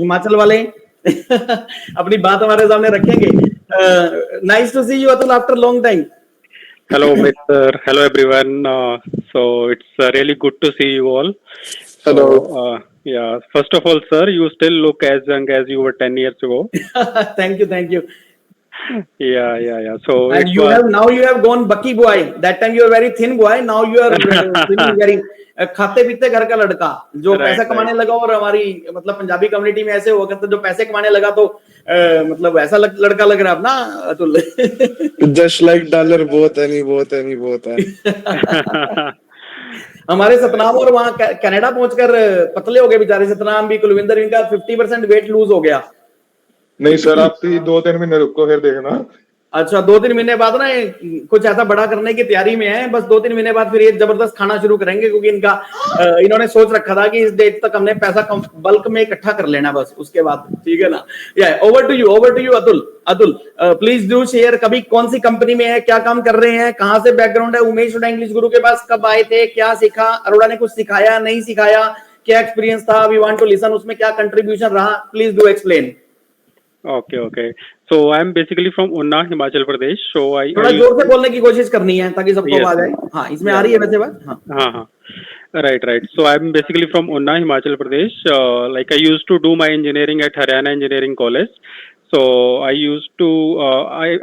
हिमाचल वाले अपनी बात हमारे सामने रखेंगे. Nice to see you, Atul, after a long time. Hello, Mr. Hello, everyone. So it's really good to see you all. Hello. Yeah. First of all, sir, you still look as young as you were 10 years ago. Thank you. Yeah. So And it you was. have gone bucky boy. That time you were very thin boy. Now you are feeling very खाते पीते घर का लड़का जो पैसा कमाने लगा. और हमारी मतलब पंजाबी कम्युनिटी में ऐसे हुआ करता जो पैसे कमाने लगा तो मतलब ऐसा लड़का लग रहा है अपना अतुल. Just like dollar बहुत है. हमारे सतनाम और वहां कनाडा पहुंचकर पतले हो गए बेचारे. सतनाम भी, कुलविंदर, इनका 50% वेट लूज हो गया. नहीं सर, आप 2-3 महीने रुको फिर देखना. अच्छा, 2-3 महीने बाद ना कुछ ऐसा बड़ा करने की तैयारी में है. बस 2-3 महीने बाद फिर ये जबरदस्त खाना शुरू करेंगे क्योंकि इन्होंने सोच रखा था कि इस डेट तक हमने पैसा बल्क में इकट्ठा कर लेना बस. उसके बाद ठीक है ना. Over to you Atul, please do share. कभी कौन सी कंपनी में है, क्या काम कर रहे हैं, कहां से बैकग्राउंड है, उमेश अरोड़ा इंग्लिश गुरु के पास कब आए थे, क्या सीखा, अरोड़ा ने कुछ सिखाया नहीं सिखाया, क्या एक्सपीरियंस था, वी वांट टू लिसन, उसमें क्या कंट्रीब्यूशन रहा, please do explain. Okay. So I'm basically from Unna, Himachal Pradesh. So थोड़ा जोर से बोलने की कोशिश करनी है ताकि सबको Yes. आवाज आए. हाँ, इसमें आ रही है वैसे बात. हाँ. Right. So I'm basically from Unna, Himachal Pradesh. Like I used to do my engineering at Haryana Engineering College. So I used to,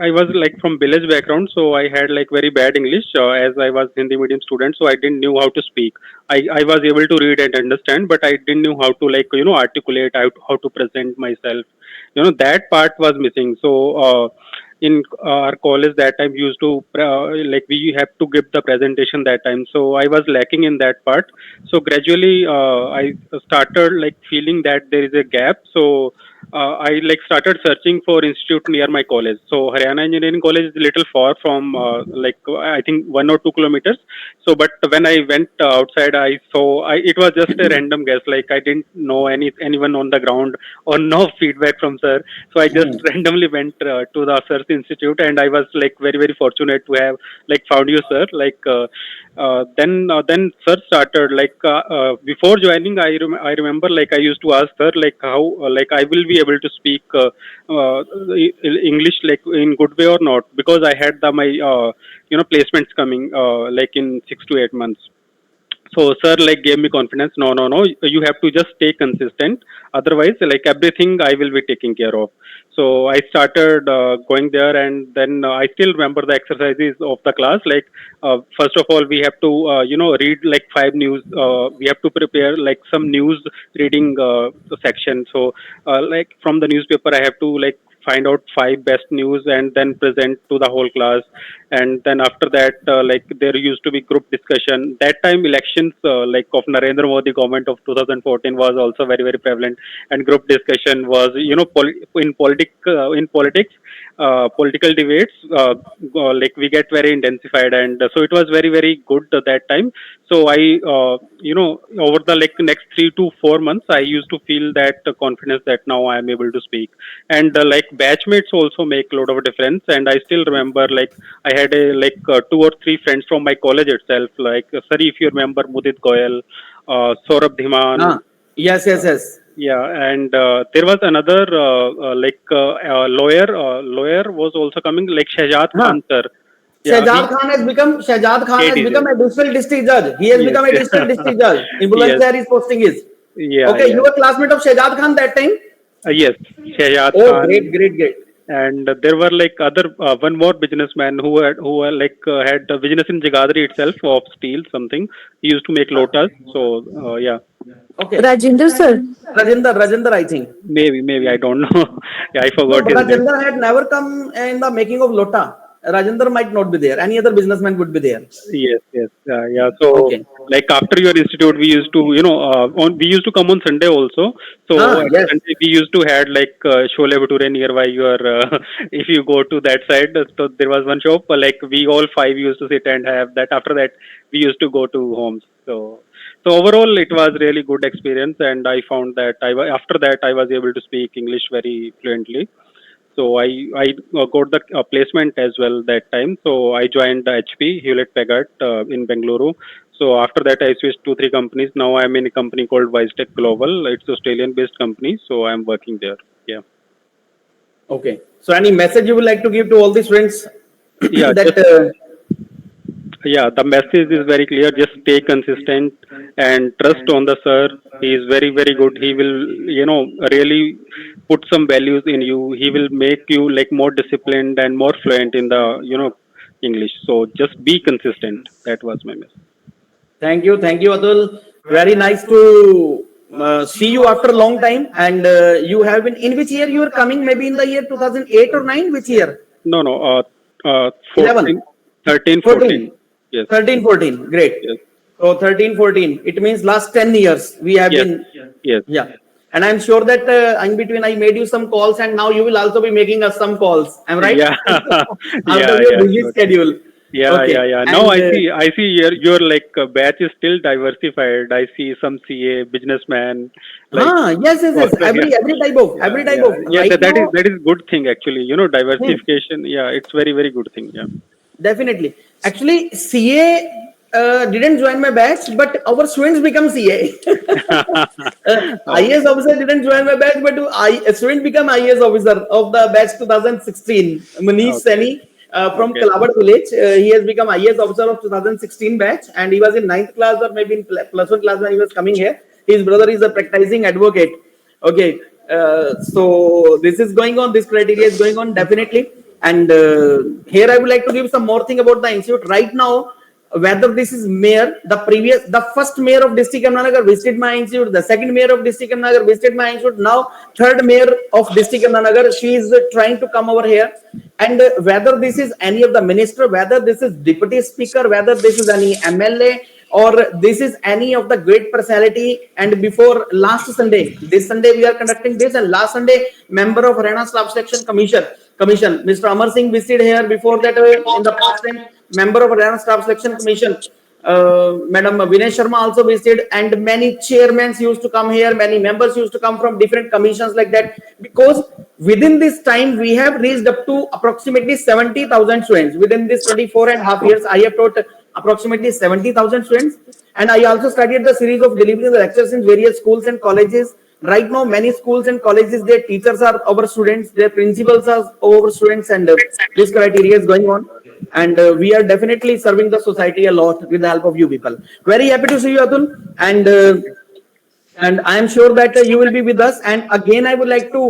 I was like from village background, so I had like very bad English as I was Hindi medium student, so I didn't knew how to speak. I was able to read and understand, but I didn't know how to like articulate, how to present myself. That part was missing. So in our college that time we used to like we have to give the presentation that time, so I was lacking in that part. So gradually I started like feeling that there is a gap. So I like started searching for institute near my college. So Haryana Engineering College is a little far from like I think 1 or 2 kilometers. So but when I went outside, I saw it was just a random guess. Like I didn't know anyone on the ground or no feedback from sir. So I just randomly went to the sir's institute, and I was like very fortunate to have like found you, sir. Like then sir started like before joining. I remember like I used to ask sir like how like I will be able to speak English like in good way or not, because I had my placements coming like in 6 to 8 months. So sir like gave me confidence. No, you have to just stay consistent, otherwise like everything I will be taking care of. So I started going there, and then I still remember the exercises of the class. Like first of all we have to read like 5 news. We have to prepare like some news reading section. So like from the newspaper I have to like find out 5 best news and then present to the whole class. And then after that like there used to be group discussion. That time elections like of Narendra Modi government of 2014 was also very prevalent, and group discussion was in politics political debates like we get very intensified, and so it was very good at that time. So I over the like next 3 to 4 months I used to feel that confidence that now I am able to speak. And like batchmates also make a lot of difference. And I still remember like I had a like 2 or 3 friends from my college itself, like sorry if you remember Mudit Goyal, Saurabh Dhiman. Yes. Yeah, and there was another lawyer was also coming, like Shahjad Khan sir. Yeah, Shahjad Khan has become a district judge. He has become a district judge. In Bulandshahr his posting is. Yeah. Okay, you were classmate of Shahjad Khan that time? Yes, Shahjad Oh, Khan. great. And there were like other one more businessman who had a business in Jagadri itself of steel something. He used to make lotus. So yeah. Okay. Rajinder sir. Rajinder, I think. Maybe I don't know. Yeah, I forgot No, his name. Rajinder had never come in the making of Lota. Rajinder might not be there. Any other businessman would be there. Yes. Yeah. So Okay. like after your institute, we used to we used to come on Sunday also. So Yes. Sunday we used to had like Chole Bhature nearby your if you go to that side. So there was one shop like we all 5 used to sit and have that. After that we used to go to homes. So overall it was really good experience, and I found that after that I was able to speak English very fluently. So I got the placement as well that time. So I joined the HP Hewlett Packard in Bangluru. So after that, I switched to 3 companies. Now I'm in a company called Wisetech Global. It's Australian-based company, so I'm working there. Yeah. Okay. So any message you would like to give to all the students Yeah, that just yeah, the message is very clear. Just stay consistent and trust on the sir. He is very, very good. He will, really put some values in you. He will make you like more disciplined and more fluent in the, English. So just be consistent. That was my message. thank you, Atul. Very nice to see you after a long time. And you have been in which year you are coming? Maybe in the year 2008 or 9? Which year? No, no, 11, 14, 13, 14. 14, Yes, 13, 14. Great. yes, So 13, 14. It means last 10 years we have yes, been, yes. yeah. And I'm sure that in between I made you some calls, and now you will also be making us some calls. Am I right? Yeah, Out of yeah, your yeah, busy sure. schedule. Yeah, yeah, Okay. yeah. Now And I see your like batch is still diversified. I see some CA businessman, like yes, yes, yes. doctor. Yeah, Every yeah, type yeah, of. yeah. Right now, That is good thing actually. hmm, Diversification. Yeah, it's very, very good thing. Yeah. definitely. Actually, CA didn't join my batch, but our students become CA. IAS Okay. officer didn't join my batch, but a student become IAS officer of the batch 2016. Manish Okay. Sani from Okay. Kalabad village. He has become IAS officer of 2016 batch, and he was in ninth class or maybe in plus one class when he was coming here. His brother is a practicing advocate. Okay, so this is going on. This criteria is going on definitely. And here I would like to give some more thing about the institute right now. Whether this is mayor, the first mayor of district Amnagar visited my institute, the second mayor of district Amnagar visited my institute, now third mayor of district Amnagar, she is trying to come over here. And whether this is any of the minister, whether this is deputy speaker, whether this is any MLA, or this is any of the great personality. And before last Sunday, this Sunday we are conducting this, and last Sunday member of Haryana Staff Selection Commission, Mr. Amar Singh visited here. Before that, in the past time, member of Haryana Staff Selection Commission, Madam Vinay Sharma also visited, and many chairmen used to come here, many members used to come from different commissions like that, because within this time we have reached up to approximately 70,000 students. Within this 24 and a half years, I have taught approximately 70,000 students, and I also started the series of delivering the lectures in various schools and colleges. Right now, many schools and colleges, their teachers are our students, their principals are our students, and this criteria is going on. And we are definitely serving the society a lot with the help of you people. Very happy to see you, Atul, and I am sure that you will be with us. And again, I would like to